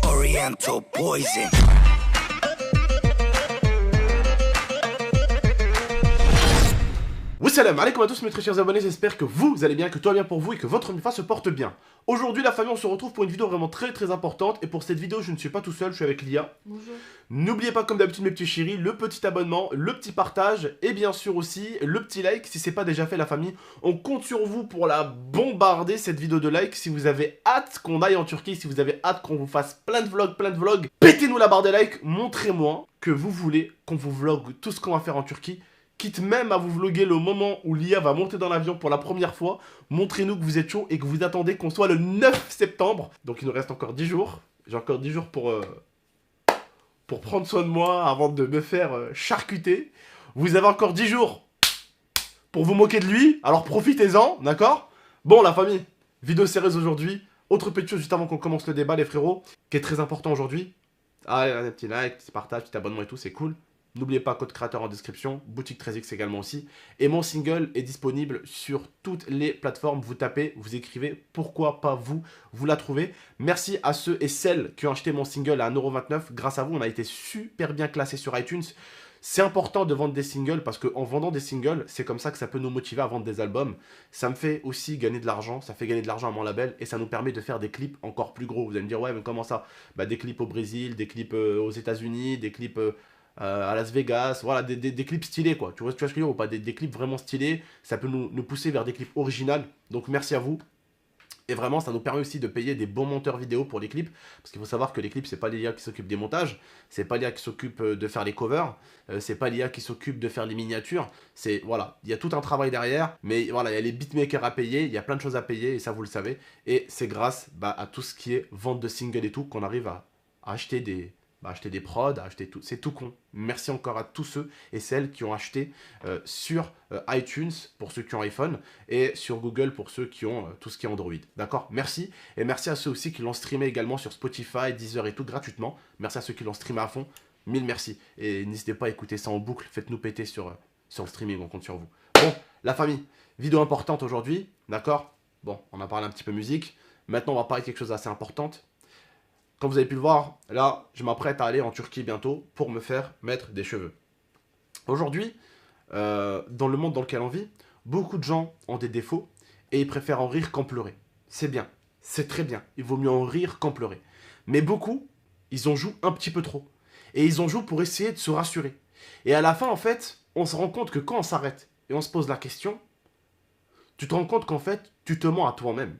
Oriental poison. Salam alaikum à tous mes très chers abonnés, j'espère que vous allez bien, que tout va bien pour vous et que votre MIFA se porte bien. Aujourd'hui la famille, on se retrouve pour une vidéo vraiment très importante. Et pour cette vidéo, je ne suis pas tout seul, je suis avec Lia. Bonjour. N'oubliez pas comme d'habitude mes petits chéris, le petit abonnement, le petit partage et bien sûr aussi le petit like si c'est pas déjà fait la famille. On compte sur vous pour la bombarder cette vidéo de like. Si vous avez hâte qu'on aille en Turquie, si vous avez hâte qu'on vous fasse plein de vlogs, pétez-nous la barre des likes, montrez-moi que vous voulez qu'on vous vlogue tout ce qu'on va faire en Turquie. Quitte même à vous vloguer le moment où l'IA va monter dans l'avion pour la première fois. Montrez-nous que vous êtes chaud et que vous attendez qu'on soit le 9 septembre. Donc il nous reste encore 10 jours. J'ai encore 10 jours pour prendre soin de moi avant de me faire charcuter. Vous avez encore 10 jours pour vous moquer de lui. Alors profitez-en, d'accord? Bon la famille, vidéo sérieuse aujourd'hui. Autre petite chose juste avant qu'on commence le débat les frérots, qui est très important aujourd'hui. Allez, un petit like, petit partage, petit abonnement et tout, c'est cool. N'oubliez pas, code créateur en description, boutique 13X également aussi. Et mon single est disponible sur toutes les plateformes. Vous tapez, vous écrivez, pourquoi pas vous, vous la trouvez. Merci à ceux et celles qui ont acheté mon single à 1,29 €. Grâce à vous, on a été super bien classé sur iTunes. C'est important de vendre des singles parce qu'en vendant des singles, c'est comme ça que ça peut nous motiver à vendre des albums. Ça me fait aussi gagner de l'argent, ça fait gagner de l'argent à mon label et ça nous permet de faire des clips encore plus gros. Vous allez me dire, ouais, mais comment ça? Bah, des clips au Brésil, des clips aux États-Unis, des clips à Las Vegas, voilà, des clips stylés quoi. Tu vois ce que je veux dire ou pas? Des clips vraiment stylés, ça peut nous pousser vers des clips originaux. Donc merci à vous. Et vraiment, ça nous permet aussi de payer des bons monteurs vidéo pour les clips. Parce qu'il faut savoir que les clips, c'est pas l'IA qui s'occupe des montages. C'est pas l'IA qui s'occupe de faire les covers. C'est pas l'IA qui s'occupe de faire les miniatures. C'est, voilà, il y a tout un travail derrière. Mais voilà, il y a les beatmakers à payer. Il y a plein de choses à payer. Et ça, vous le savez. Et c'est grâce à tout ce qui est vente de singles et tout qu'on arrive à acheter des prods, acheter tout. C'est tout con. Merci encore à tous ceux et celles qui ont acheté sur iTunes pour ceux qui ont iPhone et sur Google pour ceux qui ont tout ce qui est Android. D'accord? Merci. Et merci à ceux aussi qui l'ont streamé également sur Spotify, Deezer et tout gratuitement. Merci à ceux qui l'ont streamé à fond. Mille merci. Et n'hésitez pas à écouter ça en boucle. Faites-nous péter sur le streaming. On compte sur vous. Bon, la famille. Vidéo importante aujourd'hui. D'accord? Bon, on a parlé un petit peu musique. Maintenant, on va parler de quelque chose d'assez important. Comme vous avez pu le voir, là, je m'apprête à aller en Turquie bientôt pour me faire mettre des cheveux. Aujourd'hui, dans le monde dans lequel on vit, beaucoup de gens ont des défauts et ils préfèrent en rire qu'en pleurer. C'est bien, c'est très bien, il vaut mieux en rire qu'en pleurer. Mais beaucoup, ils en jouent un petit peu trop. Et ils en jouent pour essayer de se rassurer. Et à la fin, en fait, on se rend compte que quand on s'arrête et on se pose la question, tu te rends compte qu'en fait, tu te mens à toi-même.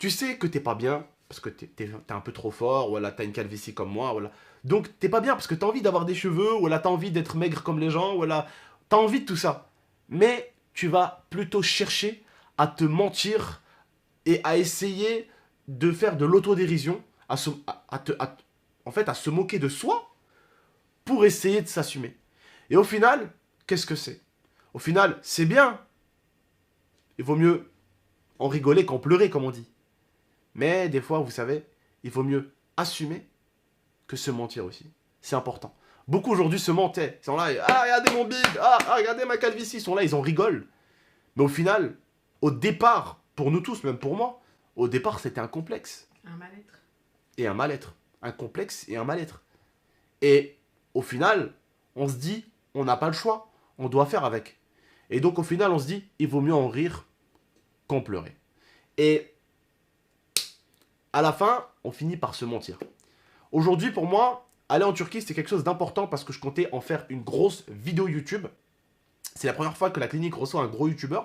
Tu sais que t'es pas bien, parce que t'es un peu trop fort, ou là t'as une calvitie comme moi, voilà. Donc t'es pas bien parce que t'as envie d'avoir des cheveux, ou là t'as envie d'être maigre comme les gens, ou là t'as envie de tout ça. Mais tu vas plutôt chercher à te mentir et à essayer de faire de l'autodérision, en fait à se moquer de soi pour essayer de s'assumer. Et au final, qu'est-ce que c'est? Au final, c'est bien. Il vaut mieux en rigoler qu'en pleurer, comme on dit. Mais des fois, vous savez, il vaut mieux assumer que se mentir aussi. C'est important. Beaucoup aujourd'hui se mentaient. Ils sont là, ah, regardez mon bide, ah, regardez ma calvitie. Ils sont là, ils en rigolent. Mais au final, au départ, pour nous tous, même pour moi, au départ, c'était un complexe. Un mal-être. Et un mal-être. Un complexe et un mal-être. Et au final, on se dit, on n'a pas le choix. On doit faire avec. Et donc au final, on se dit, il vaut mieux en rire qu'en pleurer. Et à la fin, on finit par se mentir. Aujourd'hui, pour moi, aller en Turquie, c'est quelque chose d'important parce que je comptais en faire une grosse vidéo YouTube. C'est la première fois que la clinique reçoit un gros YouTuber.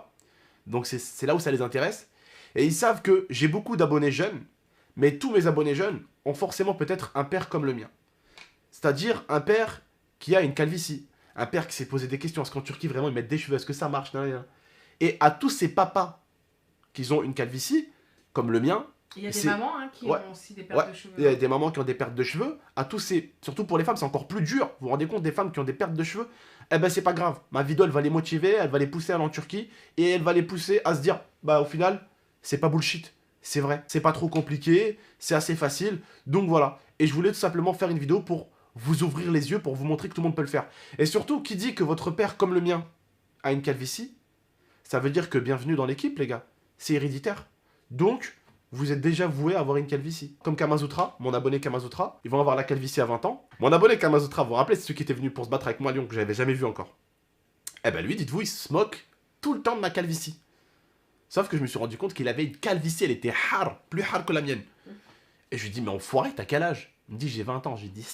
Donc c'est là où ça les intéresse. Et ils savent que j'ai beaucoup d'abonnés jeunes, mais tous mes abonnés jeunes ont forcément peut-être un père comme le mien. C'est-à-dire un père qui a une calvitie. Un père qui s'est posé des questions. Est-ce qu'en Turquie, vraiment, ils mettent des cheveux? Est-ce que ça marche? Et à tous ces papas qui ont une calvitie, comme le mien, il y a des mamans qui ont aussi des pertes de cheveux. Il y a des mamans qui ont des pertes de cheveux. Surtout pour les femmes, c'est encore plus dur. Vous vous rendez compte, des femmes qui ont des pertes de cheveux? Eh ben, c'est pas grave. Ma vidéo, elle va les motiver, elle va les pousser à aller en Turquie. Et elle va les pousser à se dire, bah au final, c'est pas bullshit. C'est vrai. C'est pas trop compliqué. C'est assez facile. Donc voilà. Et je voulais tout simplement faire une vidéo pour vous ouvrir les yeux, pour vous montrer que tout le monde peut le faire. Et surtout, qui dit que votre père, comme le mien, a une calvitie, ça veut dire que bienvenue dans l'équipe, les gars. C'est héréditaire. Donc, vous êtes déjà voué à avoir une calvitie. Comme Kamasutra, mon abonné Kamasutra, ils vont avoir la calvitie à 20 ans. Mon abonné Kamasutra, vous vous rappelez, c'est celui qui était venu pour se battre avec moi à Lyon, que j'avais jamais vu encore. Eh ben lui, dites-vous, il se moque tout le temps de ma calvitie. Sauf que je me suis rendu compte qu'il avait une calvitie, elle était hard, plus hard que la mienne. Et je lui dis, mais enfoiré, t'as quel âge? Il me dit, j'ai 20 ans. J'ai dit,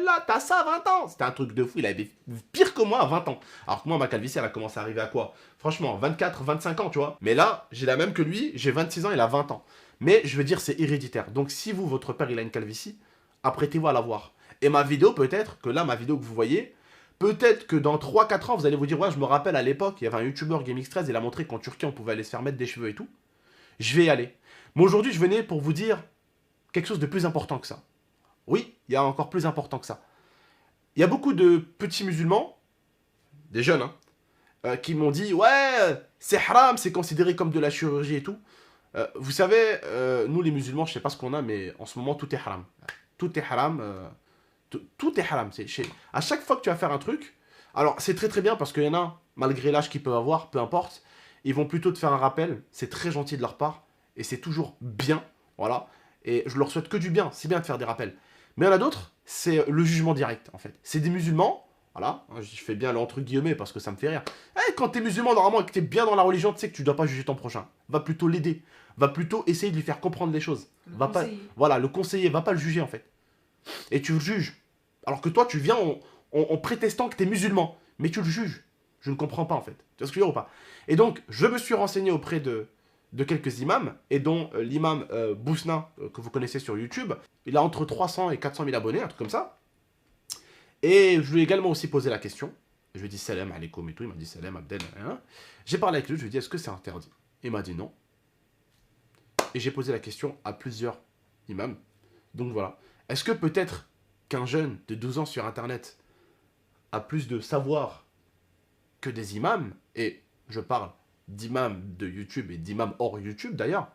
là, t'as ça à 20 ans. C'était un truc de fou, il avait pire que moi à 20 ans. Alors que moi, ma calvitie, elle a commencé à arriver à quoi? Franchement, 24, 25 ans, tu vois. Mais là, j'ai la même que lui, j'ai 26 ans, il a 20 ans. Mais je veux dire, c'est héréditaire. Donc si vous, votre père, il a une calvitie, apprêtez-vous à la voir. Et ma vidéo, peut-être, que là, ma vidéo que vous voyez, peut-être que dans 3-4 ans, vous allez vous dire, ouais, je me rappelle à l'époque, il y avait un youtubeur GameX13, il a montré qu'en Turquie, on pouvait aller se faire mettre des cheveux et tout. Je vais y aller. Mais aujourd'hui, je venais pour vous dire quelque chose de plus important que ça. Oui, il y a encore plus important que ça. Il y a beaucoup de petits musulmans, des jeunes, qui m'ont dit, ouais, c'est haram, c'est considéré comme de la chirurgie et tout. Vous savez, nous les musulmans, je sais pas ce qu'on a, mais en ce moment, tout est haram. Tout est haram. Tout est haram. À chaque fois que tu vas faire un truc, alors c'est très très bien parce qu'il y en a, malgré l'âge qu'ils peuvent avoir, peu importe, ils vont plutôt te faire un rappel. C'est très gentil de leur part et c'est toujours bien, voilà. Et je leur souhaite que du bien. C'est bien de faire des rappels. Mais il y en a d'autres, c'est le jugement direct en fait. C'est des musulmans. Voilà, je fais bien l'entre guillemets parce que ça me fait rire. Quand t'es musulman, normalement, et que t'es bien dans la religion, tu sais que tu dois pas juger ton prochain. Va plutôt l'aider. Va plutôt essayer de lui faire comprendre les choses. Va pas, voilà, le conseiller, va pas le juger en fait. Et tu le juges. Alors que toi, tu viens en prétestant que t'es musulman. Mais tu le juges. Je ne comprends pas en fait. Tu vois ce que je veux dire ou pas? Et donc, je me suis renseigné auprès de quelques imams, et dont l'imam Bousna, que vous connaissez sur YouTube. Il a entre 300 et 400 000 abonnés, un truc comme ça. Et je lui ai également aussi posé la question. Je lui ai dit salam alaikum et tout. Il m'a dit salam Abdel. Hein. J'ai parlé avec lui, je lui ai dit est-ce que c'est interdit? Il m'a dit non. Et j'ai posé la question à plusieurs imams. Donc voilà. Est-ce que peut-être qu'un jeune de 12 ans sur internet a plus de savoir que des imams? Et je parle d'imams de YouTube et d'imams hors YouTube d'ailleurs.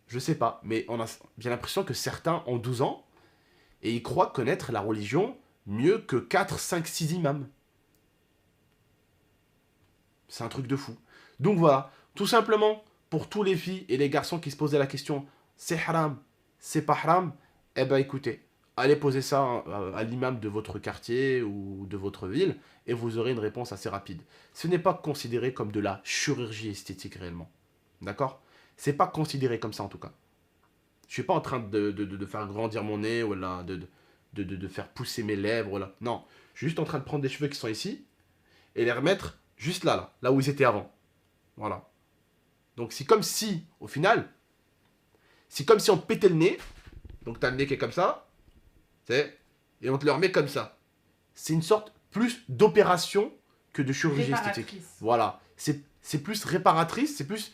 Je sais pas. Mais on a bien l'impression que certains ont 12 ans et ils croient connaître la religion mieux que 4, 5, 6 imams. C'est un truc de fou. Donc voilà, tout simplement, pour tous les filles et les garçons qui se posaient la question, c'est haram, c'est pas haram, eh ben écoutez, allez poser ça à l'imam de votre quartier ou de votre ville, et vous aurez une réponse assez rapide. Ce n'est pas considéré comme de la chirurgie esthétique réellement. D'accord? C'est pas considéré comme ça en tout cas. Je suis pas en train de faire grandir mon nez, ou là, de faire pousser mes lèvres, là. Non, je suis juste en train de prendre des cheveux qui sont ici et les remettre juste là où ils étaient avant. Voilà. Donc c'est comme si, au final, c'est comme si on te pétait le nez. Donc t'as le nez qui est comme ça, et on te le remet comme ça. C'est une sorte plus d'opération que de chirurgie esthétique. Voilà. C'est plus réparatrice, c'est plus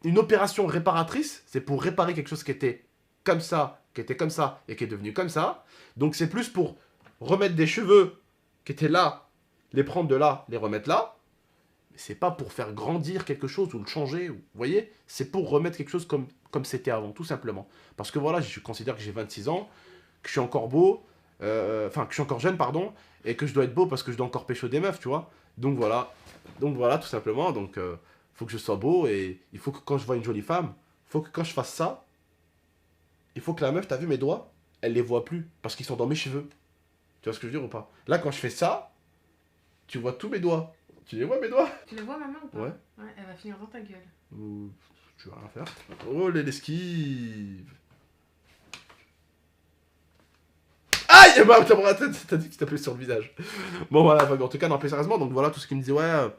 une opération réparatrice. C'est pour réparer quelque chose qui était comme ça, qui était comme ça et qui est devenu comme ça. Donc c'est plus pour remettre des cheveux qui étaient là, les prendre de là, les remettre là. Mais c'est pas pour faire grandir quelque chose ou le changer. Vous voyez? C'est pour remettre quelque chose comme c'était avant, tout simplement. Parce que voilà, je considère que j'ai 26 ans, que je suis encore beau, enfin que je suis encore jeune, pardon, et que je dois être beau parce que je dois encore pécho des meufs, tu vois. Donc voilà, tout simplement. Donc faut que je sois beau et il faut que quand je vois une jolie femme, faut que quand je fasse ça, il faut que la meuf, t'as vu mes doigts, elle les voit plus parce qu'ils sont dans mes cheveux. Tu vois ce que je veux dire ou pas? Là, quand je fais ça, tu vois tous mes doigts. Tu les vois mes doigts? Tu les vois maman ou pas? Ouais. Ouais, elle va finir dans ta gueule. Tu vas rien faire. Oh, l'esquive. Aïe! Bah, t'as dit que tu t'appelais sur le visage. Bon, voilà, en tout cas, non, plus sérieusement, donc voilà tout ce qui me disait, ouais,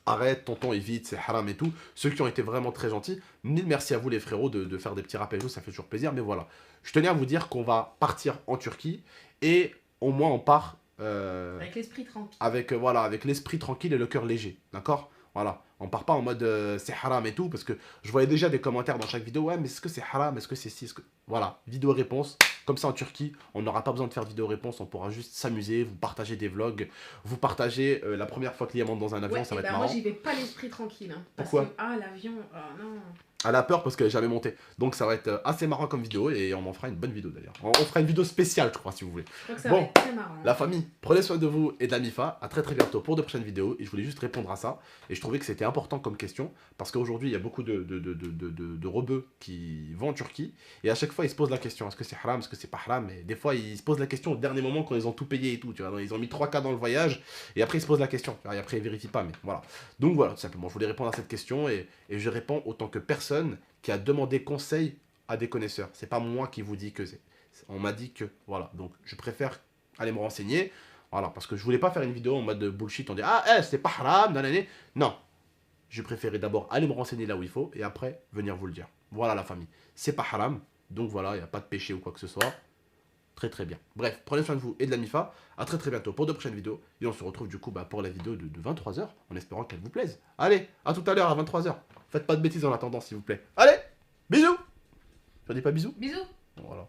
arrête, tonton, évite, c'est haram et tout. Ceux qui ont été vraiment très gentils, mille merci à vous, les frérots, de faire des petits rappels et tout, ça fait toujours plaisir, mais voilà. Je tenais à vous dire qu'on va partir en Turquie, et au moins on part... avec l'esprit tranquille. Voilà, avec l'esprit tranquille et le cœur léger, d'accord? Voilà, on part pas en mode c'est haram et tout, parce que je voyais déjà des commentaires dans chaque vidéo, ouais, mais est-ce que c'est haram, est-ce que c'est si, Voilà, vidéo-réponse, comme ça en Turquie, on n'aura pas besoin de faire de vidéo-réponse, on pourra juste s'amuser, vous partager des vlogs, vous partager la première fois que Liam monte dans un avion, ouais, ça va être bah marrant. Moi j'y vais pas l'esprit tranquille, hein, parce Pourquoi? que, l'avion, oh non. Elle a peur parce qu'elle est jamais montée. Donc ça va être assez marrant comme vidéo et on en fera une bonne vidéo d'ailleurs. On fera une vidéo spéciale, je crois, si vous voulez. Je crois que ça va être très marrant. La famille, prenez soin de vous et de la MIFA. À très bientôt pour de prochaines vidéos. Et je voulais juste répondre à ça. Et je trouvais que c'était important comme question. Parce qu'aujourd'hui, il y a beaucoup de rebeux qui vont en Turquie. Et à chaque fois, ils se posent la question, est-ce que c'est haram, est-ce que c'est pas haram? Et des fois, ils se posent la question au dernier moment quand ils ont tout payé et tout. Tu vois, ils ont mis 3K dans le voyage. Et après, ils se posent la question. Et après, ils vérifient pas. Mais voilà. Donc voilà, tout simplement. Je voulais répondre à cette question. Et je réponds autant que personne qui a demandé conseil à des connaisseurs. C'est pas moi qui vous dis que c'est. On m'a dit que. Voilà. Donc, je préfère aller me renseigner. Voilà. Parce que je voulais pas faire une vidéo en mode de bullshit. On dit, ah, c'est pas haram, nanana. Non. Je préférais d'abord aller me renseigner là où il faut. Et après, venir vous le dire. Voilà la famille. C'est pas haram. Donc voilà, il n'y a pas de péché ou quoi que ce soit. Très bien. Bref, prenez soin de vous et de la MIFA. À très bientôt pour de prochaines vidéos. Et on se retrouve du coup pour la vidéo de 23h. En espérant qu'elle vous plaise. Allez, à tout à l'heure à 23h. Faites pas de bêtises en attendant, s'il vous plaît. Allez, bisous. Je dis pas bisous? Bisous. Voilà.